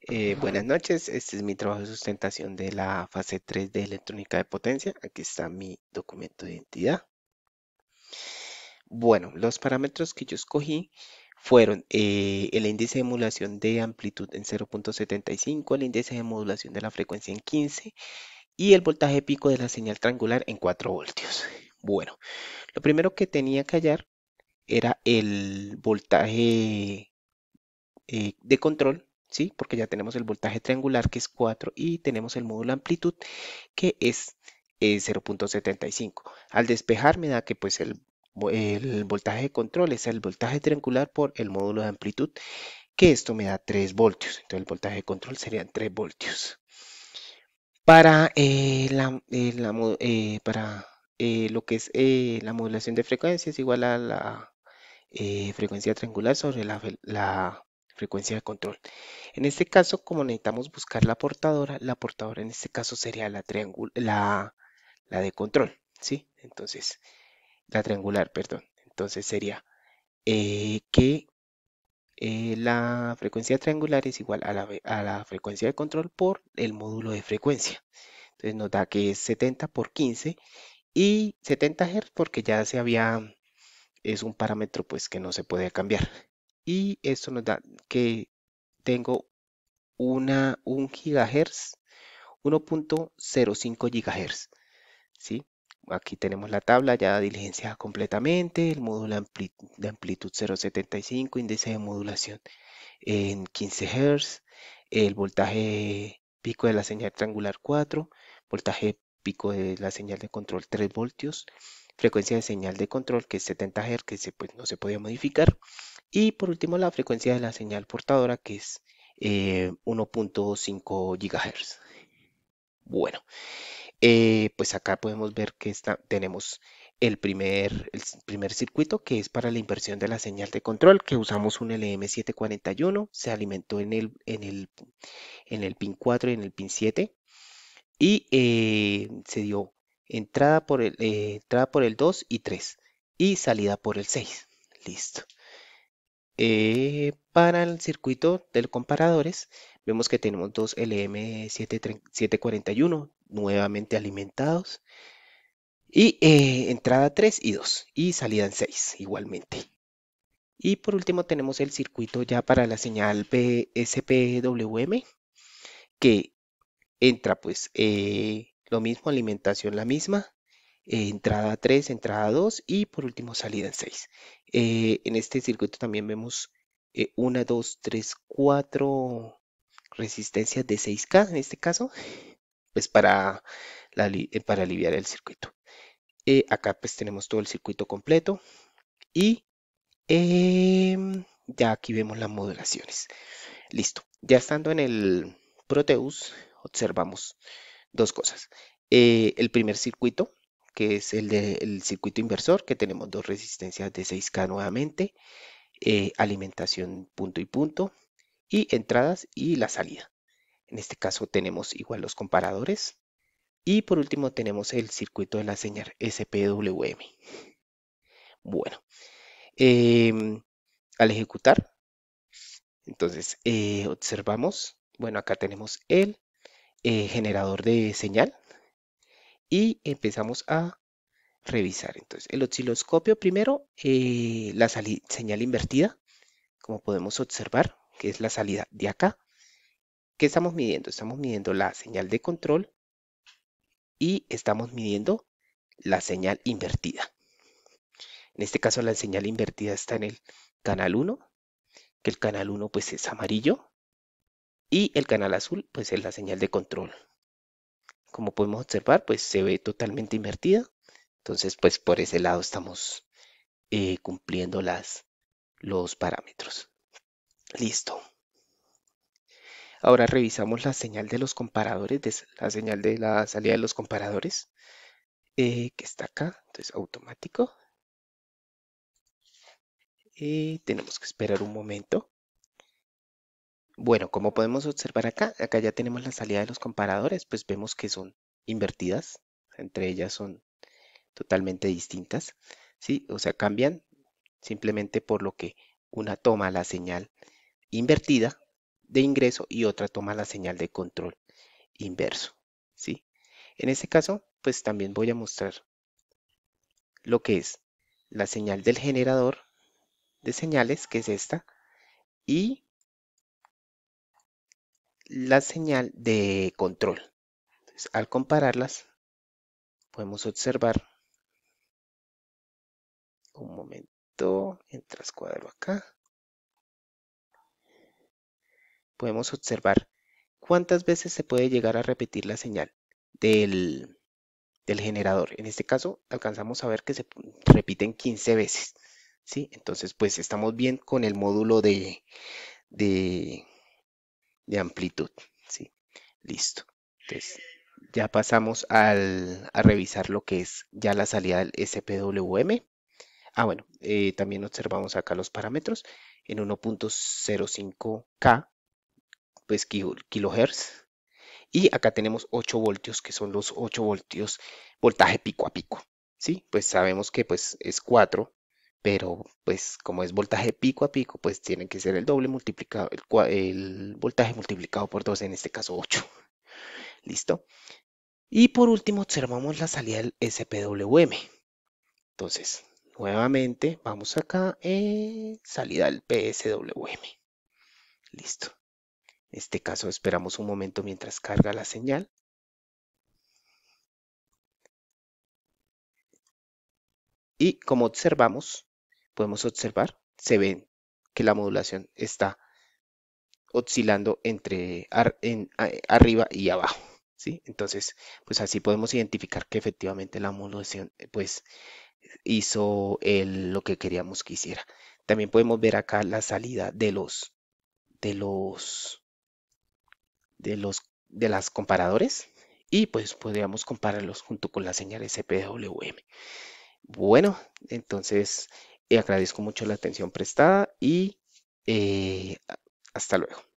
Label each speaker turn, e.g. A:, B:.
A: Buenas noches, este es mi trabajo de sustentación de la fase 3 de electrónica de potencia. Aquí está mi documento de identidad. Bueno, los parámetros que yo escogí fueron el índice de modulación de amplitud en 0.75, el índice de modulación de la frecuencia en 15 y el voltaje pico de la señal triangular en 4 voltios. Bueno, lo primero que tenía que hallar era el voltaje de control, ¿sí? Porque ya tenemos el voltaje triangular que es 4 y tenemos el módulo de amplitud que es 0.75. Al despejar me da que pues el voltaje de control es el voltaje triangular por el módulo de amplitud, que esto me da 3 voltios. Entonces el voltaje de control serían 3 voltios. Para, para lo que es la modulación de frecuencia es igual a la frecuencia triangular sobre la frecuencia de control. En este caso, como necesitamos buscar la portadora en este caso sería la de control, ¿sí? Entonces, la triangular, perdón. Entonces sería que la frecuencia triangular es igual a la frecuencia de control por el módulo de frecuencia. Entonces nos da que es 70 por 15 y 70 Hz porque ya es un parámetro pues que no se puede cambiar. Y esto nos da que tengo un gigahertz, 1.05 gigahertz, ¿sí? Aquí tenemos la tabla ya diligenciada completamente, el módulo de amplitud 0.75, índice de modulación en 15 Hz, el voltaje pico de la señal triangular 4, voltaje pico de la señal de control 3 voltios, frecuencia de señal de control que es 70 Hz, que pues, no se podía modificar, y por último la frecuencia de la señal portadora que es 1.5 GHz. Bueno, pues acá podemos ver que tenemos el primer circuito que es para la inversión de la señal de control, que usamos un LM741, se alimentó en el pin 4 y en el pin 7 y se dio entrada por el 2 y 3 y salida por el 6. Listo. Para el circuito de los comparadores, vemos que tenemos dos LM741 nuevamente alimentados y entrada 3 y 2 y salida en 6 igualmente. Y por último tenemos el circuito ya para la señal PSPWM que entra pues lo mismo, alimentación la misma, entrada 3, entrada 2 y por último salida en 6. En este circuito también vemos 1, 2, 3, 4 resistencias de 6K en este caso, pues para aliviar el circuito. Acá pues tenemos todo el circuito completo y ya aquí vemos las modulaciones. Listo. Ya estando en el Proteus, observamos dos cosas. El primer circuito, que es el circuito inversor, que tenemos dos resistencias de 6K nuevamente, alimentación punto y punto, y entradas y la salida. En este caso tenemos igual los comparadores. Y por último tenemos el circuito de la señal SPWM. Bueno, al ejecutar, entonces observamos, bueno, acá tenemos el generador de señal y empezamos a revisar. Entonces, el osciloscopio primero, la señal invertida, como podemos observar, que es la salida de acá. ¿Qué estamos midiendo? Estamos midiendo la señal de control y estamos midiendo la señal invertida. En este caso, la señal invertida está en el canal 1, que el canal 1 pues es amarillo y el canal azul pues es la señal de control. Como podemos observar, pues se ve totalmente invertida. Entonces, pues por ese lado estamos cumpliendo los parámetros. Listo. Ahora revisamos la señal de los comparadores, la señal de la salida de los comparadores, que está acá. Entonces, automático. Tenemos que esperar un momento. Bueno, como podemos observar acá ya tenemos la salida de los comparadores, pues vemos que son invertidas. Entre ellas son totalmente distintas, ¿sí? O sea, cambian simplemente por lo que una toma la señal invertida de ingreso y otra toma la señal de control inverso, ¿sí? En este caso, pues también voy a mostrar lo que es la señal del generador de señales, que es esta, y la señal de control. Entonces, al compararlas, podemos observar, un momento, mientras cuadro acá, podemos observar cuántas veces se puede llegar a repetir la señal del, del generador. En este caso, alcanzamos a ver que se repiten 15 veces, ¿sí? Entonces, pues estamos bien con el módulo de, de amplitud, ¿sí? Listo. Entonces, ya pasamos a revisar lo que es ya la salida del SPWM. Bueno, también observamos acá los parámetros en 1.05K, pues kilohertz. Y acá tenemos 8 voltios, que son los 8 voltios, voltaje pico a pico. ¿Sí? Pues sabemos que pues es 4, pero pues como es voltaje pico a pico, pues tiene que ser el doble multiplicado, el voltaje multiplicado por 2, en este caso 8. ¿Listo? Y por último observamos la salida del SPWM. Entonces, nuevamente vamos acá, salida del PSWM. Listo. En este caso esperamos un momento mientras carga la señal. Y como observamos, podemos observar, se ve que la modulación está oscilando entre arriba y abajo, ¿sí? Entonces, pues así podemos identificar que efectivamente la modulación, pues, hizo lo que queríamos que hiciera. También podemos ver acá la salida de los, de las comparadores, y pues podríamos compararlos junto con la señal SPWM. Bueno, entonces agradezco mucho la atención prestada y hasta luego.